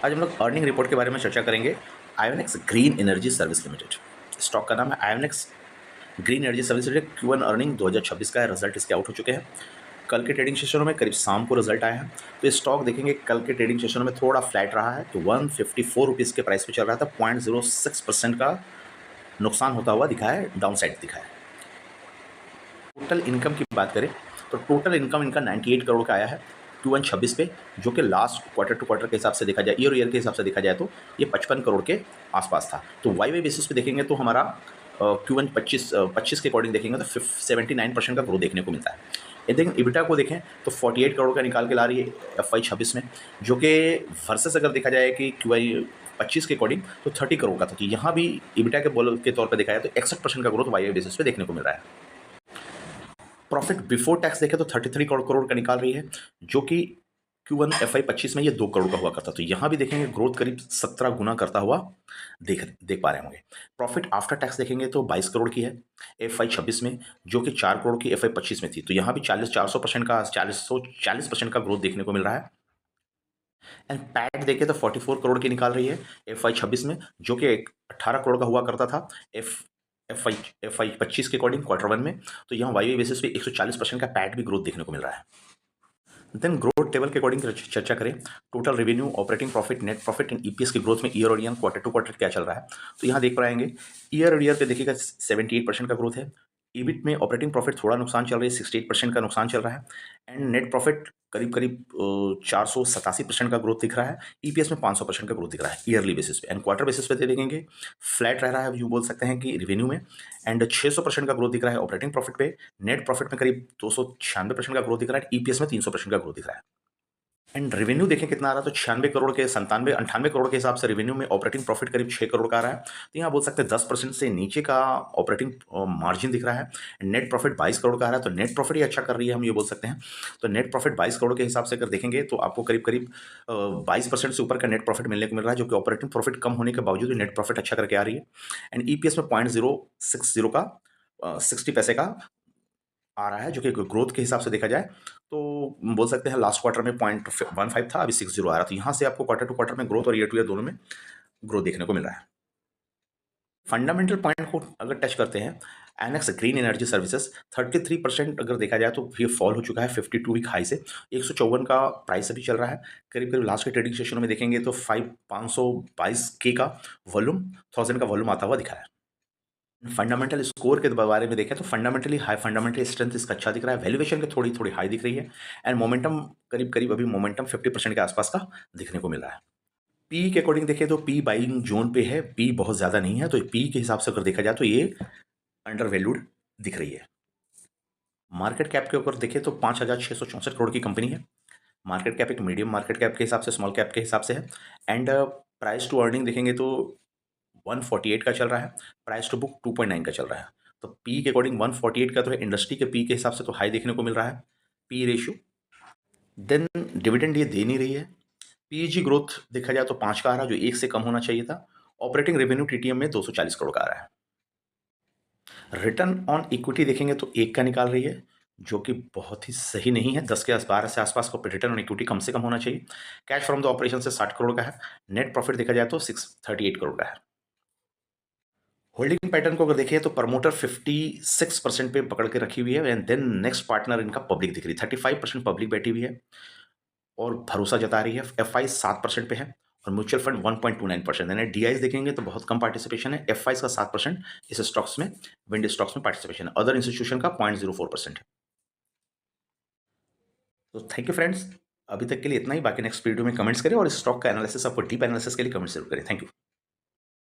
आज हम लोग अर्निंग रिपोर्ट के बारे में चर्चा करेंगे। Ionix green energy service limited, स्टॉक का नाम है Ionix green energy service limited. Q1 earning 2026 का है, रिजल्ट इसके आउट हो चुके हैं। कल के ट्रेडिंग सेशनों में करीब शाम को रिजल्ट आया है। तो ये स्टॉक देखेंगे कल के ट्रेडिंग सेशनों में थोड़ा फ्लैट रहा है, तो 154 रुपीज़ के प्राइस पे चल रहा था। 0.06% का नुकसान होता हुआ दिखा है, डाउन साइड दिखा है। टोटल इनकम की बात करें तो टोटल इनकम इनका 98 करोड़ का आया है Q1 26 पे, जो कि लास्ट क्वार्टर टू क्वार्टर के हिसाब से देखा जाए, ईयर के हिसाब से देखा जाए तो ये 55 करोड़ के आसपास था। तो वाई बेसिस पे देखेंगे तो हमारा Q1 25 के अकॉर्डिंग देखेंगे तो 79% का ग्रोथ देखने को मिलता है। यदि इबिटा को देखें तो 48 करोड़ का निकाल के ला रही है FY 26 में, जो कि वर्सेस अगर देखा जाए कि QI 25 के अकॉर्डिंग तो 30 करोड़ का था। तो यहाँ भी इबिटा के बोल के तौर पर देखा जाए तो 61% का ग्रोथ वाई बेसिस पे देखने को मिल रहा है। प्रॉफिट बिफोर टैक्स देखें तो 33 करोड़ का निकाल रही है, जो कि Q1 FY 25 में ये 2 करोड़ का हुआ करता। तो यहाँ भी देखेंगे ग्रोथ करीब 17 गुना करता हुआ देख पा रहे होंगे। प्रॉफिट आफ्टर टैक्स देखेंगे तो 22 करोड़ की है FY 26 में, जो कि 4 करोड़ की FY 25 में थी। तो यहाँ भी 440% का ग्रोथ देखने को मिल रहा है। एंड पैट देखें तो 44 करोड़ की निकाल रही है FY 26 में, जो कि 18 करोड़ का हुआ करता था FY 25 के अकॉर्डिंग Q1 में। तो यहाँ वाई बेसिस पे 140% का पैट भी ग्रोथ देखने को मिल रहा है। देन ग्रोथ टेबल के अकॉर्डिंग चर्चा करें, total revenue, operating profit, net profit and EPS की ग्रोथ में ईयर और ईयर, क्वार्टर टू क्वार्टर क्या चल रहा है। तो यहाँ देख पाएंगे ईयर और ईयर पे देखिएगा 78% का ग्रोथ है। ईबिट में ऑपरेटिंग प्रॉफिट थोड़ा नुकसान चल रही है, 68% का नुकसान चल रहा है। एंड नेट प्रॉफिट करीब करीब 487% का ग्रोथ दिख रहा है। ईपीएस में 500% का ग्रोथ दिख रहा है ईयरली बेसिस पे। एंड क्वार्टर बेसिस पे देखेंगे फ्लैट रह रहा है, यूँ बोल सकते हैं कि रेवेन्यू में। एंड 600% का ग्रोथ दिख रहा है ऑपरेटिंग प्रॉफिट पे। नेट प्रॉफिट में करीब 296% का ग्रोथ दिख रहा है। ईपीएस में 300% का ग्रोथ दिख रहा है। एंड रेवेन्यू देखें कितना आ रहा है तो 96 करोड़ के 98 करोड़ के हिसाब से रेवेन्यू में ऑपरेटिंग प्रॉफिट करीब 6 करोड़ का आ रहा है। तो यहाँ बोल सकते हैं 10% से नीचे का ऑपरेटिंग मार्जिन दिख रहा है। नेट प्रॉफिट 22 करोड़ का आ रहा है, तो नेट प्रॉफिट ही अच्छा कर रही है, हम ये बोल सकते हैं। तो नेट प्रॉफिट 22 करोड़ के हिसाब से अगर देखेंगे तो आपको करीब करीब 22% से ऊपर का नेट प्रॉफिट मिलने को मिल रहा है, जो कि ऑपरेटिंग प्रॉफिट कम होने के बावजूद नेट प्रॉफिट अच्छा करके आ रही है। एंड ईपीएस में 0.060 का 60 पैसे का आ रहा है, जो कि ग्रोथ के हिसाब से देखा जाए तो बोल सकते हैं लास्ट क्वार्टर में 0.15 था, अभी 60 आ रहा है। तो यहाँ से आपको क्वार्टर टू क्वार्टर में ग्रोथ और ईयर टू ईयर दोनों में ग्रोथ देखने को मिल रहा है। फंडामेंटल पॉइंट को अगर टच करते हैं, एनेक्स ग्रीन एनर्जी सर्विसेज 33% अगर देखा जाए तो ये फॉल हो चुका है 52 वीक हाई से। 154 का प्राइस अभी चल रहा है। करीब करीब लास्ट के ट्रेडिंग सेशनों में देखेंगे तो 522 के का वॉल्यूम, 1000 का वॉल्यूम आता हुआ दिखा है। फंडामेंटल स्कोर के बारे में देखें तो फंडामेंटली हाई, फंडामेंटल स्ट्रेंथ इसका अच्छा दिख रहा है। वैल्यूएशन के थोड़ी थोड़ी हाई दिख रही है। एंड मोमेंटम करीब करीब अभी मोमेंटम 50% के आसपास का दिखने को मिल रहा है। पी के अकॉर्डिंग देखें तो पी बाइंग जोन पे है, पी बहुत ज़्यादा नहीं है। तो पी के हिसाब से अगर देखा जाए तो ये अंडर वैल्यूड दिख रही है। मार्केट कैप के ऊपर देखें तो 5,664 करोड़ की कंपनी है। मार्केट कैप एक मीडियम मार्केट कैप के हिसाब से, स्मॉल कैप के हिसाब से है। एंड प्राइस टू अर्निंग देखेंगे तो 148 का चल रहा है। प्राइस टू बुक 2.9 का चल रहा है। तो पी के अकॉर्डिंग 148 का तो है, इंडस्ट्री के पी के हिसाब से तो हाई देखने को मिल रहा है पी रेशियो। देन डिविडेंड ये दे नहीं रही है। पीईजी ग्रोथ देखा जाए तो 5 का आ रहा है, जो 1 से कम होना चाहिए था। ऑपरेटिंग रेवेन्यू टीटीएम में 240 करोड़ का आ रहा है। रिटर्न ऑन इक्विटी देखेंगे तो 1 का निकाल रही है, जो कि बहुत ही सही नहीं है। 10 के 12 से आसपास का रिटर्न ऑन इक्विटी कम से कम होना चाहिए। कैश फ्रॉम द ऑपरेशन से 60 करोड़ का है। नेट प्रॉफिट देखा जाए तो 638 करोड़ का है। होल्डिंग पैटर्न को अगर देखें तो प्रमोटर 56% पे पकड़ के रखी हुई है। एंड देन नेक्स्ट पार्टनर इनका पब्लिक दिख रही है, 35% पब्लिक बैठी हुई है और भरोसा जता रही है। एफआई 7% पे है और म्यूचुअल फंड 1.29%। यानी डीआईस देखेंगे तो बहुत कम पार्टिसिपेशन है। एफआई का 7% इस स्टॉक्स में, विंड स्टॉक्स में पार्टिसिपेशन है। अदर इंस्टीट्यूशन का 0.04% है। तो थैंक यू फ्रेंड्स, अभी तक के लिए इतना ही। बाकी नेक्स्ट वीडियो में कमेंट्स करें और इस स्टॉक का एनालिसिस, आपको डीप एनालिसिस के लिए कमेंट्स जरूर करें। Thank you.